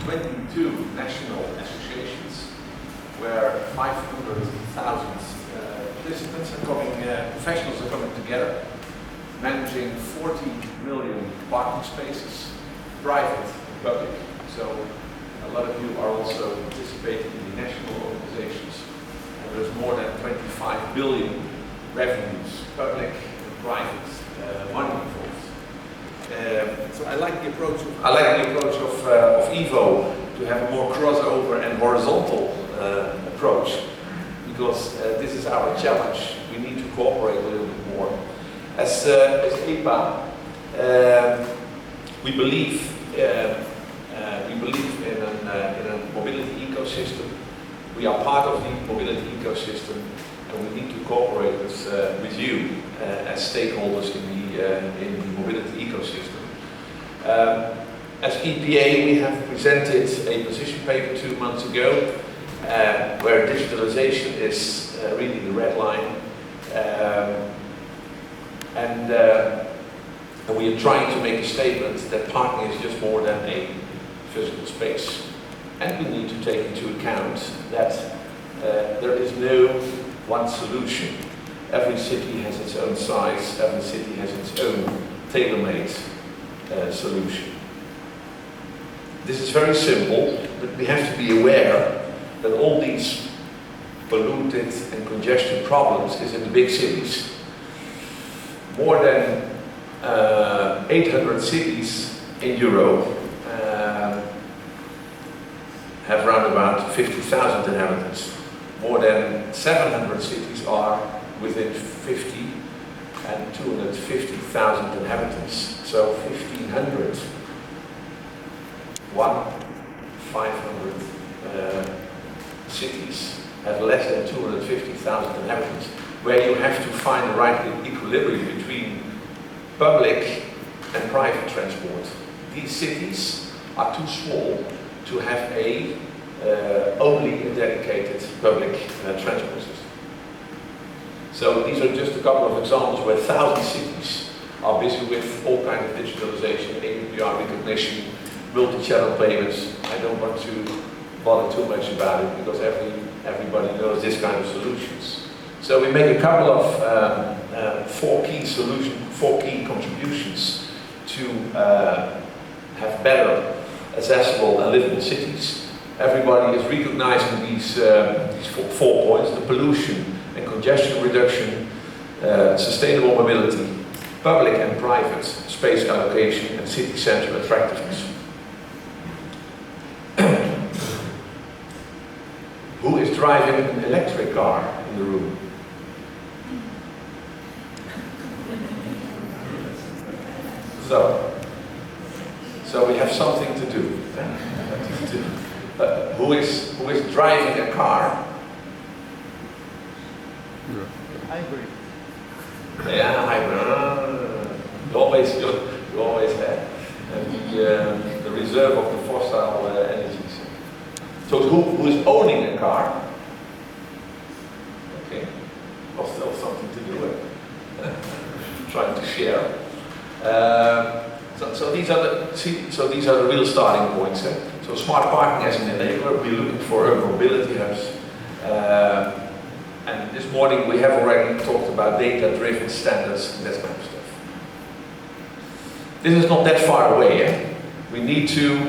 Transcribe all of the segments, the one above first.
22 national associations where 500,000 participants are coming, professionals are coming together, managing 40 million parking spaces, private and public. So a lot of you are also participating in the national organizations. And there's more than 25 billion revenues, public and private money involved. So I like the approach of EVO to have a more crossover and horizontal approach, because this is our challenge. We need to cooperate a little bit more. As EPA, we believe in a mobility ecosystem. We are part of the mobility ecosystem, and we need to cooperate with you as stakeholders in the mobility ecosystem. As EPA, we have presented a position paper 2 months ago, where digitalization is really the red line, and we are trying to make a statement that parking is just more than a physical space, and we need to take into account that there is no one solution. Every city has its own size, every city has its own tailor-made solution. This is very simple, but we have to be aware that all these polluted and congestion problems is in the big cities. More than 800 cities in Europe have around about 50,000 inhabitants. More than 700 cities are within 50 and 250,000 inhabitants. So 1,500, 500 cities have less than 250,000 inhabitants, where you have to find the right equilibrium between public and private transport. These cities are too small to have only a dedicated public transport system. So these are just a couple of examples where 1,000 cities are busy with all kinds of digitalization, APR recognition, multi-channel payments. I don't want to bother too much about it because everybody knows this kind of solutions. So we make a couple of four key contributions to have better, accessible and livable cities. Everybody is recognizing these 4 points: the pollution and congestion reduction, sustainable mobility, public and private space allocation, and city center attractiveness. Who is driving an electric car in the room? So we have something to do. Who is driving a car? Hybrid. Yeah, hybrid. You always have. And the reserve of the fossil energies. So who is owning a car? Okay, well, still something to do with. Trying to share. So these are the real starting points. So smart parking as an enabler. We're looking for urban mobility hubs. And this morning we have already talked about data-driven standards and that kind of stuff. This is not that far away. We need to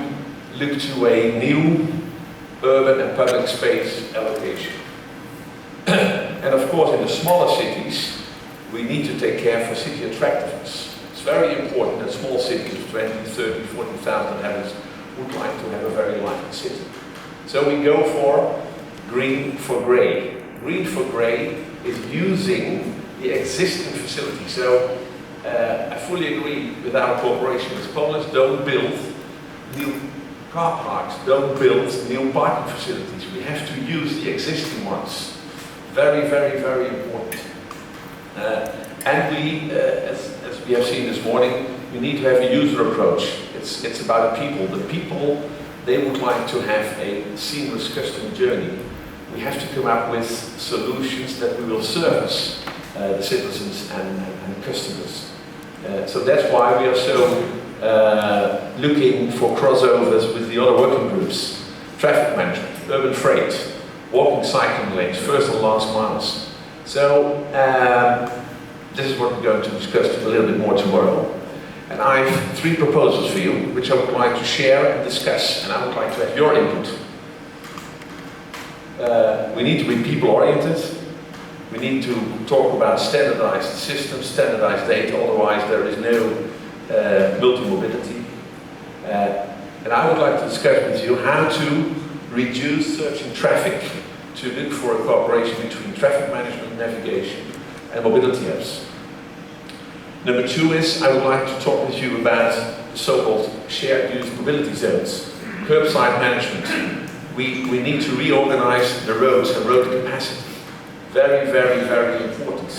look to a new urban and public space allocation. And of course in the smaller cities we need to take care for city attractiveness. It's very important that small cities of 20, 30, 40,000 inhabitants would like to have a very lively city. So we go for green for grey. Green for grey is using the existing facility. So I fully agree with our cooperation with Polis. Don't build new car parks, don't build new parking facilities. We have to use the existing ones. Very, very, very important. And we, as we have seen this morning, we need to have a user approach. It's about the people. The people, they would like to have a seamless customer journey. We have to come up with solutions that we will service the citizens and customers. So that's why we are so looking for crossovers with the other working groups, traffic management, urban freight, walking, cycling lanes, first and last miles. So this is what we're going to discuss a little bit more tomorrow. And I have 3 proposals for you, which I would like to share and discuss, and I would like to have your input. We need to be people-oriented. We need to talk about standardized systems, standardized data, otherwise there is no multi-mobility. And I would like to discuss with you how to reduce searching traffic to look for a cooperation between traffic management, navigation, and mobility apps. Number 2 is, I would like to talk with you about the so-called shared use mobility zones, curbside management. We need to reorganize the roads and road capacity. Very, very, very important.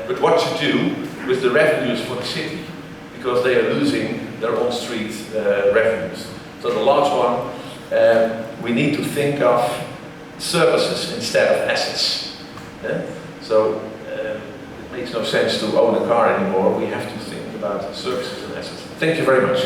But what to do with the revenues for the city, because they are losing their on-street revenues. So the last one, we need to think of services instead of assets. So it makes no sense to own a car anymore. We have to think about services and assets. Thank you very much.